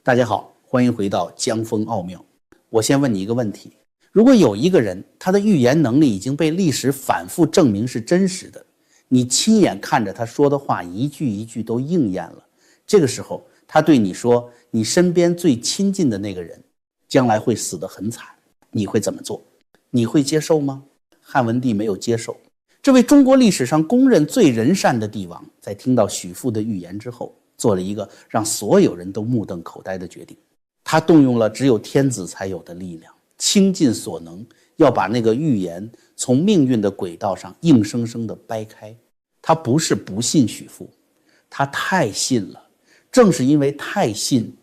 大家好，欢迎回到江峰奥妙。我先问你一个问题，如果有一个人他的预言能力已经被历史反复证明是真实的，你亲眼看着他说的话一句一句都应验了，这个时候他对你说你身边最亲近的那个人将来会死得很惨，你会怎么做？你会接受吗？汉文帝没有接受。这位中国历史上公认最仁善的帝王，在听到许父的预言之后，做了一个让所有人都目瞪口呆的决定。他动用了只有天子才有的力量，倾尽所能，要把那个预言从命运的轨道上硬生生地掰开。他不是不信许父，他太信了。正是因为太信，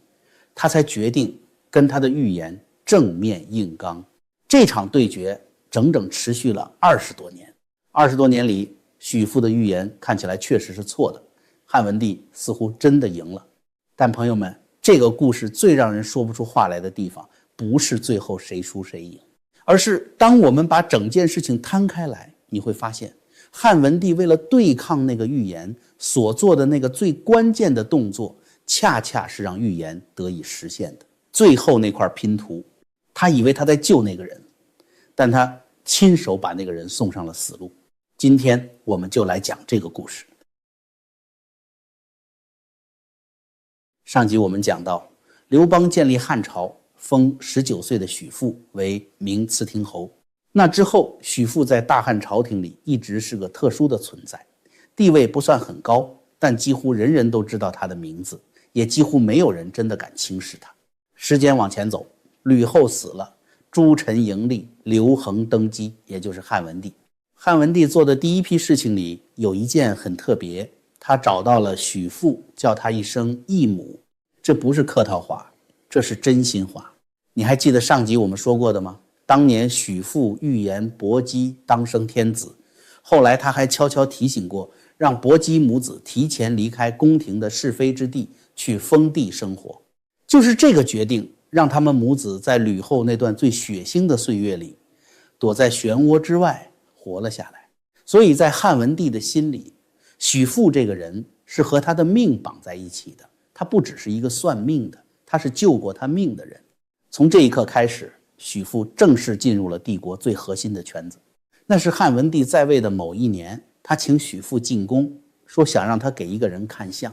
他才决定跟他的预言正面硬刚。这场对决整整持续了20多年。20多年里，许父的预言看起来确实是错的，汉文帝似乎真的赢了。但朋友们，这个故事最让人说不出话来的地方，不是最后谁输谁赢，而是当我们把整件事情摊开来，你会发现汉文帝为了对抗那个预言所做的那个最关键的动作，恰恰是让预言得以实现的。最后那块拼图，他以为他在救那个人，但他亲手把那个人送上了死路。今天我们就来讲这个故事。上集我们讲到，刘邦建立汉朝，封19岁的许父为明慈亭侯。那之后，许父在大汉朝廷里一直是个特殊的存在，地位不算很高，但几乎人人都知道他的名字，也几乎没有人真的敢轻视他。时间往前走，吕后死了，诸臣迎立，刘恒登基，也就是汉文帝。汉文帝做的第一批事情里有一件很特别，他找到了许父，叫他一声义母。这不是客套话，这是真心话。你还记得上集我们说过的吗？当年许父预言伯姬当生天子，后来他还悄悄提醒过，让伯姬母子提前离开宫廷的是非之地，去封地生活。就是这个决定，让他们母子在吕后那段最血腥的岁月里，躲在漩涡之外活了下来。所以在汉文帝的心里，许父这个人是和他的命绑在一起的，他不只是一个算命的，他是救过他命的人。从这一刻开始，许父正式进入了帝国最核心的圈子。那是汉文帝在位的某一年，他请许父进宫，说想让他给一个人看相。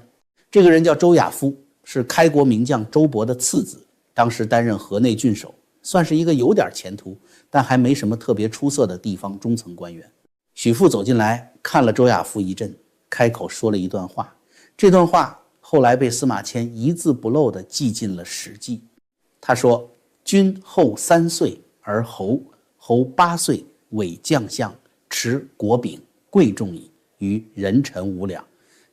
这个人叫周亚夫，是开国名将周勃的次子，当时担任河内郡守，算是一个有点前途但还没什么特别出色的地方中层官员。许父走进来，看了周亚夫一阵，开口说了一段话。这段话后来被司马迁一字不漏地记进了《史记》。他说：君后3岁而侯，侯8岁为将相，持国柄，贵重矣，于人臣无两。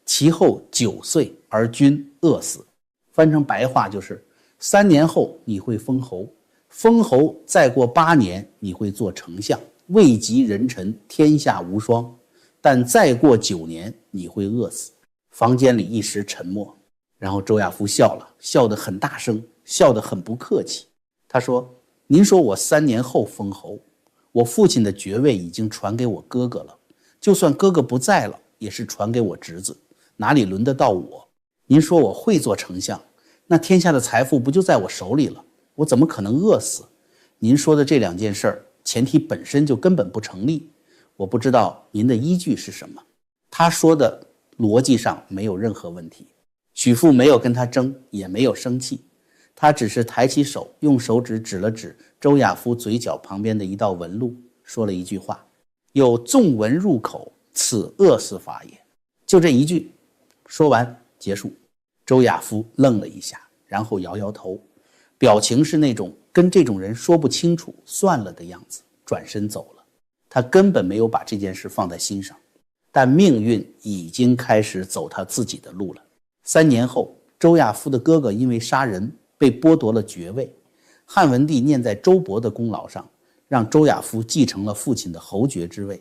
其后9岁而君饿死。翻成白话就是3年后你会封侯，封侯再过8年你会做丞相，位极人臣，天下无双。但再过9年你会饿死。房间里一时沉默，然后周亚夫笑了，笑得很大声，笑得很不客气。他说：您说我3年后封侯，我父亲的爵位已经传给我哥哥了，就算哥哥不在了，也是传给我侄子，哪里轮得到我？您说我会做丞相，那天下的财富不就在我手里了？我怎么可能饿死？您说的这2件事儿，前提本身就根本不成立，我不知道您的依据是什么。他说的逻辑上没有任何问题。许父没有跟他争，也没有生气，他只是抬起手，用手指指了指周亚夫嘴角旁边的一道纹路，说了一句话：有纵纹入口，此饿死法也。就这一句，说完结束。周亚夫愣了一下，然后摇摇头，表情是那种跟这种人说不清楚算了的样子，转身走了。他根本没有把这件事放在心上，但命运已经开始走他自己的路了。3年后，周亚夫的哥哥因为杀人被剥夺了爵位，汉文帝念在周勃的功劳上，让周亚夫继承了父亲的侯爵之位。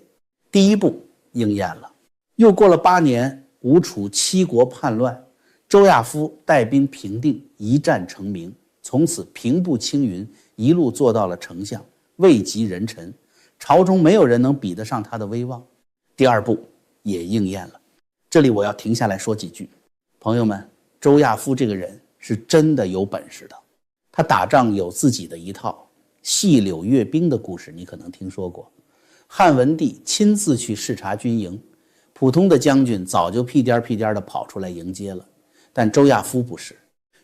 第一步应验了。又过了8年，吴楚7国叛乱，周亚夫带兵平定，一战成名，从此平步青云，一路做到了丞相，位极人臣，朝中没有人能比得上他的威望。第2步也应验了。这里我要停下来说几句。朋友们，周亚夫这个人是真的有本事的。他打仗有自己的一套，细柳阅兵的故事你可能听说过。汉文帝亲自去视察军营，普通的将军早就屁颠屁颠地跑出来迎接了，但周亚夫不是。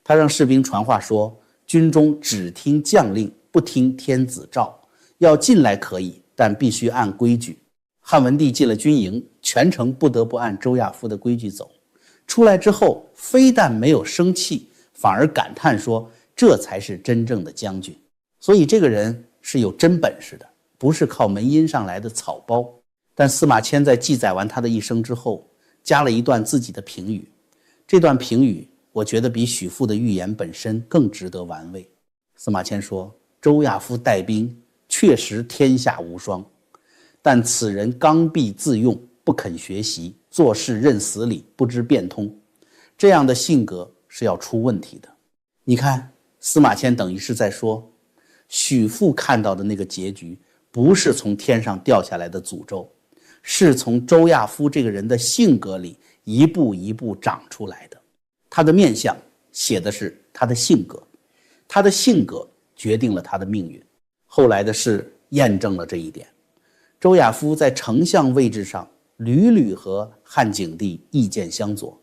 他让士兵传话说，军中只听将令，不听天子诏，要进来可以，但必须按规矩。汉文帝进了军营，全程不得不按周亚夫的规矩走。出来之后，非但没有生气，反而感叹说，这才是真正的将军。所以这个人是有真本事的，不是靠门荫上来的草包。但司马迁在记载完他的一生之后，加了一段自己的评语。这段评语我觉得比许父的预言本身更值得玩味。司马迁说，周亚夫带兵确实天下无双，但此人刚愎自用，不肯学习，做事认死理，不知变通，这样的性格是要出问题的。你看，司马迁等于是在说，许父看到的那个结局不是从天上掉下来的诅咒，是从周亚夫这个人的性格里一步一步长出来的。他的面相写的是他的性格，他的性格决定了他的命运。后来的事验证了这一点。周亚夫在丞相位置上屡屡和汉景帝意见相左，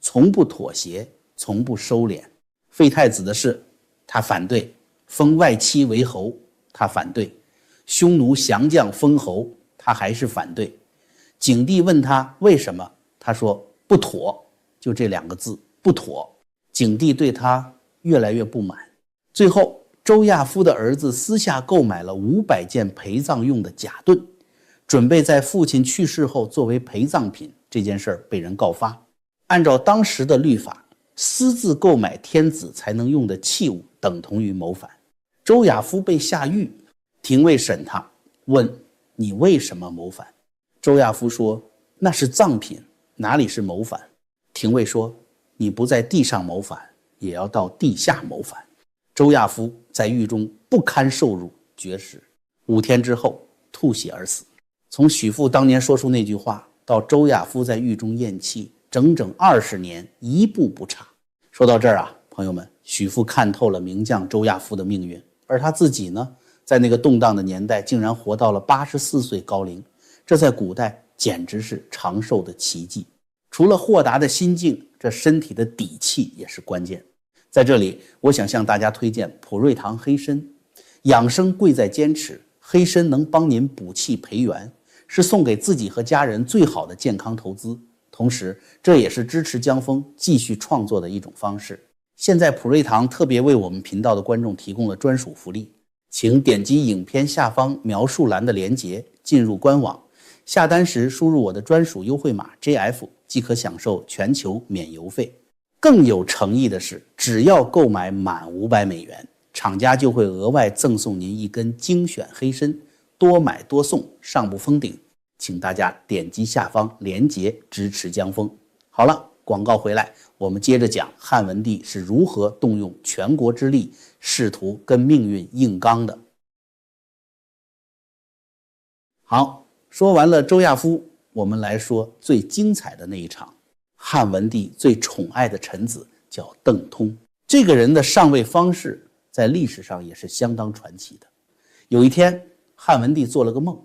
从不妥协，从不收敛。废太子的事他反对，封外戚为侯他反对，匈奴降将封侯他还是反对。景帝问他为什么，他说不妥，就这两个字，不妥。景帝对他越来越不满，最后周亚夫的儿子私下购买了500件陪葬用的甲盾，准备在父亲去世后作为陪葬品，这件事被人告发。按照当时的律法，私自购买天子才能用的器物等同于谋反。周亚夫被下狱，廷尉审他，问你为什么谋反？周亚夫说，那是葬品，哪里是谋反？廷尉说，你不在地上谋反，也要到地下谋反。周亚夫在狱中不堪受辱，绝食，5天之后吐血而死。从许父当年说出那句话到周亚夫在狱中咽气，整整20年，一步不差。说到这儿啊，朋友们，许父看透了名将周亚夫的命运，而他自己呢，在那个动荡的年代竟然活到了84岁高龄，这在古代简直是长寿的奇迹。除了豁达的心境，这身体的底气也是关键。在这里，我想向大家推荐普瑞堂黑参，养生贵在坚持，黑参能帮您补气培元，是送给自己和家人最好的健康投资。同时，这也是支持江峰继续创作的一种方式。现在普瑞堂特别为我们频道的观众提供了专属福利，请点击影片下方描述栏的连结，进入官网，下单时输入我的专属优惠码 JF， 即可享受全球免邮费。更有诚意的是，只要购买满$500，厂家就会额外赠送您1根精选黑参，多买多送，上不封顶。请大家点击下方连结支持江峰。好了，广告回来，我们接着讲汉文帝是如何动用全国之力，试图跟命运硬刚的。好，说完了周亚夫，我们来说最精彩的那一场。汉文帝最宠爱的臣子叫邓通，这个人的上位方式在历史上也是相当传奇的。有一天，汉文帝做了个梦，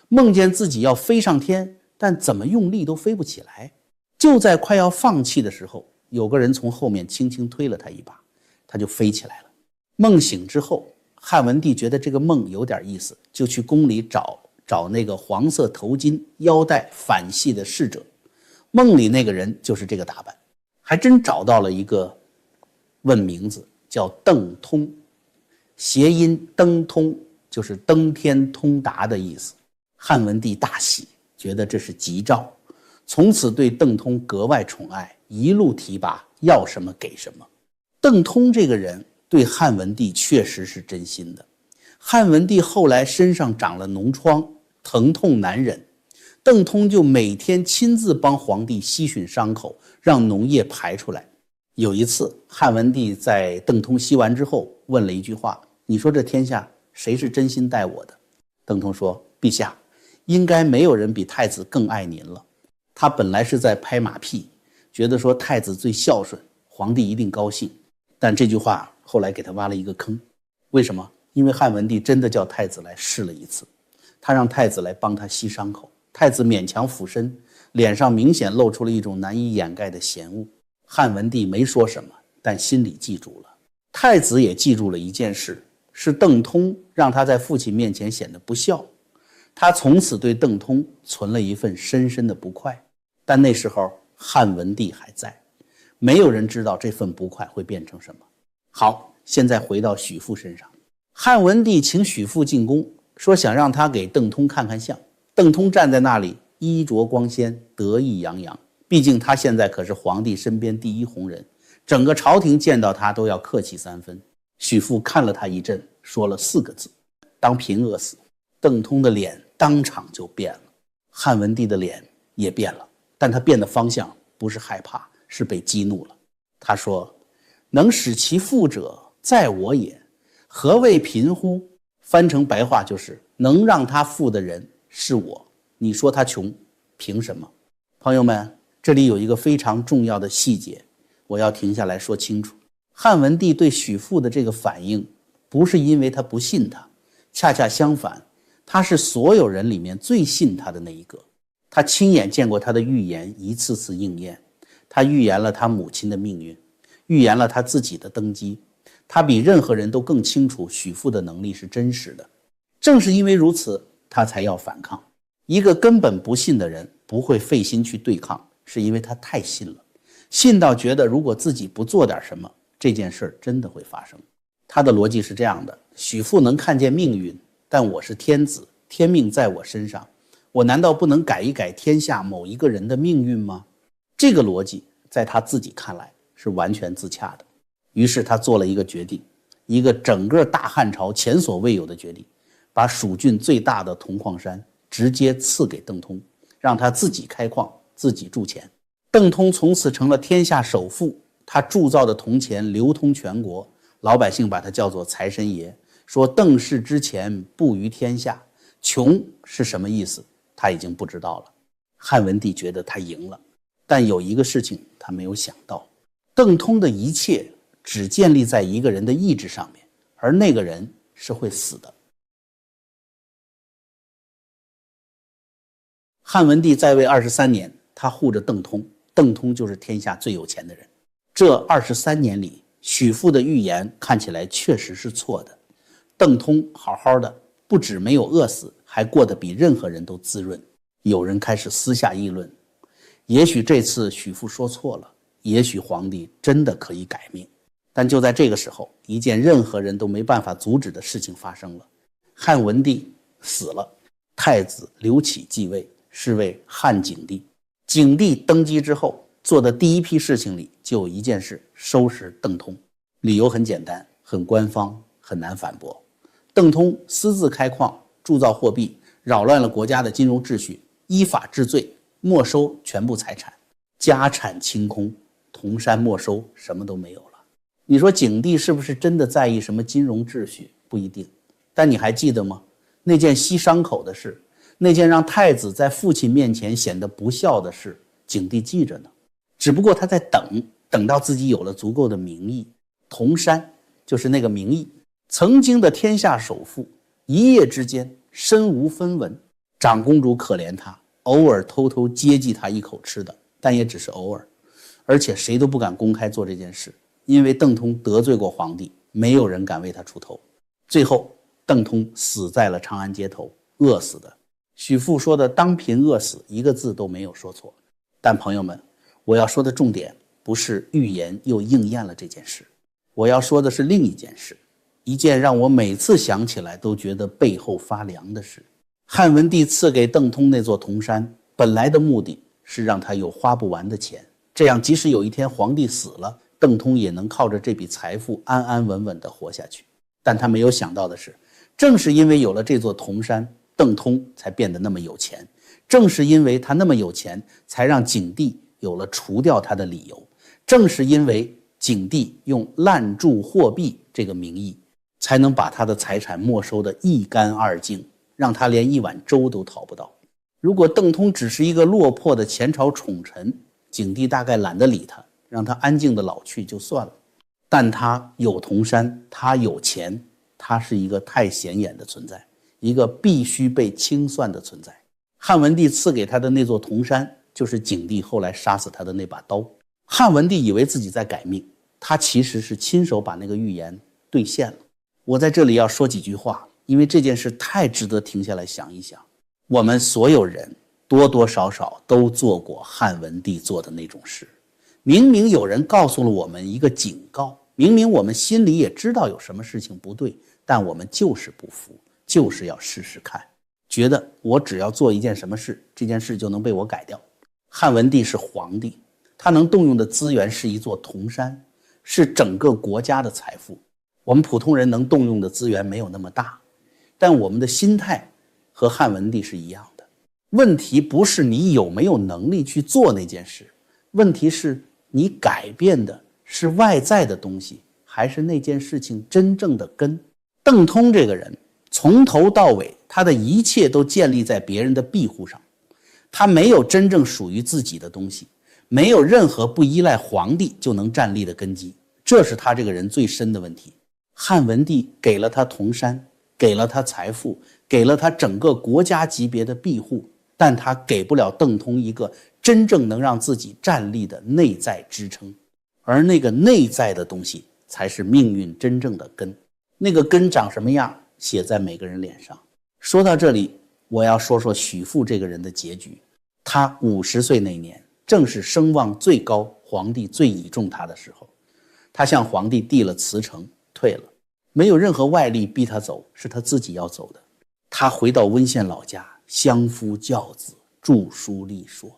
梦见自己要飞上天，但怎么用力都飞不起来。就在快要放弃的时候，有个人从后面轻轻推了他一把，他就飞起来了。梦醒之后，汉文帝觉得这个梦有点意思，就去宫里找那个黄色头巾、腰带反系的侍者。梦里那个人就是这个打扮，还真找到了一个，问名字叫邓通，谐音登通，就是登天通达的意思。汉文帝大喜，觉得这是吉兆，从此对邓通格外宠爱，一路提拔，要什么给什么。邓通这个人对汉文帝确实是真心的。汉文帝后来身上长了脓疮，疼痛难忍，邓通就每天亲自帮皇帝吸吮伤口，让脓液排出来。有一次，汉文帝在邓通吸完之后问了一句话，你说这天下谁是真心待我的？邓通说，陛下，应该没有人比太子更爱您了。他本来是在拍马屁，觉得说太子最孝顺，皇帝一定高兴。但这句话后来给他挖了一个坑。为什么？因为汉文帝真的叫太子来试了一次，他让太子来帮他吸伤口，太子勉强俯身，脸上明显露出了一种难以掩盖的嫌恶。汉文帝没说什么，但心里记住了。太子也记住了一件事，是邓通让他在父亲面前显得不孝，他从此对邓通存了一份深深的不快。但那时候汉文帝还在，没有人知道这份不快会变成什么。好，现在回到许父身上。汉文帝请许父进宫，说想让他给邓通看看相。邓通站在那里，衣着光鲜，得意洋洋。毕竟他现在可是皇帝身边第一红人，整个朝廷见到他都要客气3分。许父看了他一阵，说了4个字：当贫饿死。邓通的脸当场就变了，汉文帝的脸也变了，但他变的方向不是害怕，是被激怒了。他说：能使其富者，在我也，何谓贫乎？翻成白话就是能让他富的人是我，你说他穷，凭什么？朋友们，这里有一个非常重要的细节，我要停下来说清楚。汉文帝对许父的这个反应，不是因为他不信他，恰恰相反，他是所有人里面最信他的那一个。他亲眼见过他的预言一次次应验，他预言了他母亲的命运，预言了他自己的登基。他比任何人都更清楚许父的能力是真实的，正是因为如此，他才要反抗。一个根本不信的人不会费心去对抗，是因为他太信了，信到觉得如果自己不做点什么，这件事真的会发生。他的逻辑是这样的：许父能看见命运，但我是天子，天命在我身上，我难道不能改一改天下某一个人的命运吗？这个逻辑在他自己看来是完全自洽的。于是他做了一个决定，一个整个大汉朝前所未有的决定，把蜀郡最大的铜矿山直接赐给邓通，让他自己开矿，自己铸钱。邓通从此成了天下首富，他铸造的铜钱流通全国，老百姓把他叫做财神爷，说邓氏之前布于天下。穷是什么意思，他已经不知道了。汉文帝觉得他赢了，但有一个事情他没有想到，邓通的一切只建立在一个人的意志上面，而那个人是会死的。汉文帝在位23年，他护着邓通，邓通就是天下最有钱的人。这23年里，许父的预言看起来确实是错的。邓通好好的，不止没有饿死，还过得比任何人都滋润。有人开始私下议论，也许这次许父说错了，也许皇帝真的可以改命。但就在这个时候，一件任何人都没办法阻止的事情发生了。汉文帝死了，太子刘启继位，是为汉景帝。景帝登基之后做的第一批事情里就有一件事，收拾邓通。理由很简单，很官方，很难反驳。邓通私自开矿，铸造货币，扰乱了国家的金融秩序，依法治罪，没收全部财产，家产清空，铜山没收，什么都没有了。你说景帝是不是真的在意什么金融秩序？不一定。但你还记得吗？那件吸伤口的事，那件让太子在父亲面前显得不孝的事，景帝记着呢。只不过他在等到自己有了足够的名义。铜山就是那个名义，曾经的天下首富，一夜之间身无分文。长公主可怜他，偶尔偷偷接济他一口吃的，但也只是偶尔，而且谁都不敢公开做这件事，因为邓通得罪过皇帝，没有人敢为他出头。最后邓通死在了长安街头，饿死的。许父说的当贫饿死一个字都没有说错。但朋友们，我要说的重点不是预言又应验了这件事，我要说的是另一件事，一件让我每次想起来都觉得背后发凉的事。汉文帝赐给邓通那座铜山，本来的目的是让他有花不完的钱，这样即使有一天皇帝死了，邓通也能靠着这笔财富安安稳稳地活下去。但他没有想到的是，正是因为有了这座铜山，邓通才变得那么有钱，正是因为他那么有钱，才让景帝有了除掉他的理由，正是因为景帝用滥铸货币这个名义，才能把他的财产没收得一干二净，让他连一碗粥都讨不到。如果邓通只是一个落魄的前朝宠臣，景帝大概懒得理他，让他安静的老去就算了。但他有铜山，他有钱，他是一个太显眼的存在，一个必须被清算的存在。汉文帝赐给他的那座铜山，就是景帝后来杀死他的那把刀。汉文帝以为自己在改命，他其实是亲手把那个预言兑现了。我在这里要说几句话，因为这件事太值得停下来想一想。我们所有人多多少少都做过汉文帝做的那种事。明明有人告诉了我们一个警告，明明我们心里也知道有什么事情不对，但我们就是不服，就是要试试看，觉得我只要做一件什么事，这件事就能被我改掉。汉文帝是皇帝，他能动用的资源是一座铜山，是整个国家的财富。我们普通人能动用的资源没有那么大，但我们的心态和汉文帝是一样的。问题不是你有没有能力去做那件事，问题是你改变的是外在的东西，还是那件事情真正的根。邓通这个人从头到尾，他的一切都建立在别人的庇护上，他没有真正属于自己的东西，没有任何不依赖皇帝就能站立的根基，这是他这个人最深的问题。汉文帝给了他铜山，给了他财富，给了他整个国家级别的庇护，但他给不了邓通一个真正能让自己站立的内在支撑，而那个内在的东西才是命运真正的根。那个根长什么样，写在每个人脸上。说到这里，我要说说许父这个人的结局。他50岁那年，正是声望最高，皇帝最倚重他的时候。他向皇帝递了辞呈，退了，没有任何外力逼他走，是他自己要走的。他回到温县老家，相夫教子，著书立说，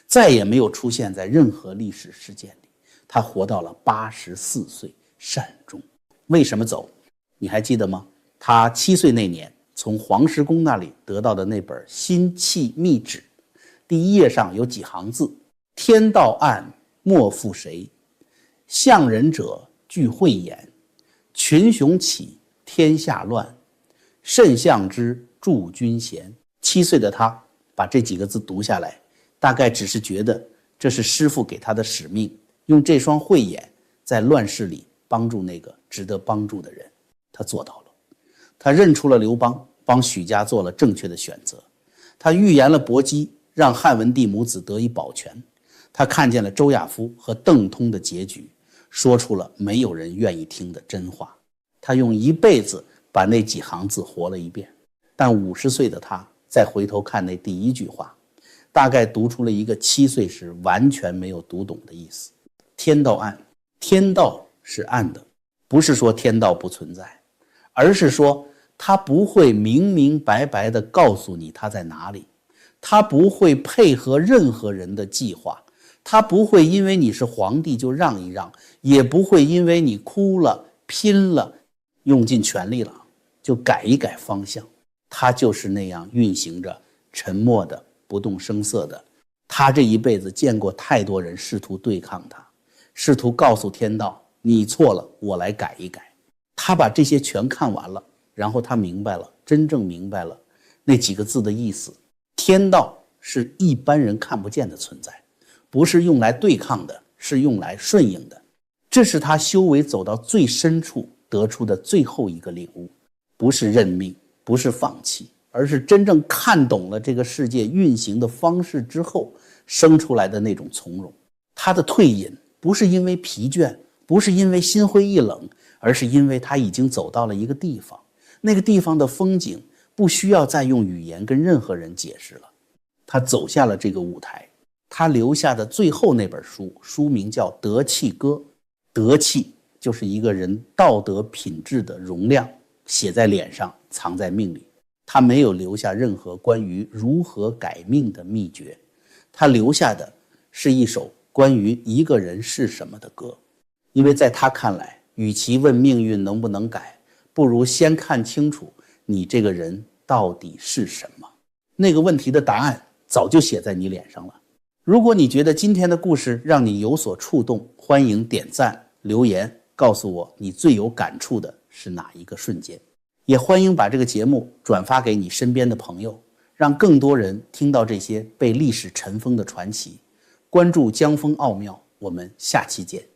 再也没有出现在任何历史事件里。他活到了84岁，善终。为什么走？你还记得吗？他7岁那年从黄石公那里得到的那本心契密旨，第一页上有几行字：天道暗，莫负谁；向人者俱慧眼，群雄起，天下乱，慎向之，助君贤。7岁的他把这几个字读下来，大概只是觉得这是师父给他的使命，用这双慧眼在乱世里帮助那个值得帮助的人。他做到了，他认出了刘邦，帮许家做了正确的选择。他预言了薄姬，让汉文帝母子得以保全。他看见了周亚夫和邓通的结局，说出了没有人愿意听的真话。他用一辈子把那几行字活了一遍，但50岁的他再回头看那第一句话，大概读出了一个7岁时完全没有读懂的意思。天道暗，天道是暗的，不是说天道不存在，而是说他不会明明白白地告诉你他在哪里，他不会配合任何人的计划，他不会因为你是皇帝就让一让，也不会因为你哭了拼了用尽全力了就改一改方向。他就是那样运行着，沉默的，不动声色的。他这一辈子见过太多人试图对抗他，试图告诉天道你错了，我来改一改。他把这些全看完了，然后他明白了，真正明白了那几个字的意思。天道是一般人看不见的存在，不是用来对抗的，是用来顺应的。这是他修为走到最深处得出的最后一个领悟，不是认命，不是放弃，而是真正看懂了这个世界运行的方式之后生出来的那种从容。他的退隐不是因为疲倦，不是因为心灰意冷，而是因为他已经走到了一个地方，那个地方的风景不需要再用语言跟任何人解释了。他走下了这个舞台，他留下的最后那本书，书名叫《德气歌》。德气就是一个人道德品质的容量，写在脸上，藏在命里。他没有留下任何关于如何改命的秘诀，他留下的是一首关于一个人是什么的歌。因为在他看来，与其问命运能不能改，不如先看清楚你这个人到底是什么。那个问题的答案早就写在你脸上了。如果你觉得今天的故事让你有所触动，欢迎点赞留言告诉我你最有感触的是哪一个瞬间。也欢迎把这个节目转发给你身边的朋友，让更多人听到这些被历史尘封的传奇。关注江风奥妙，我们下期见。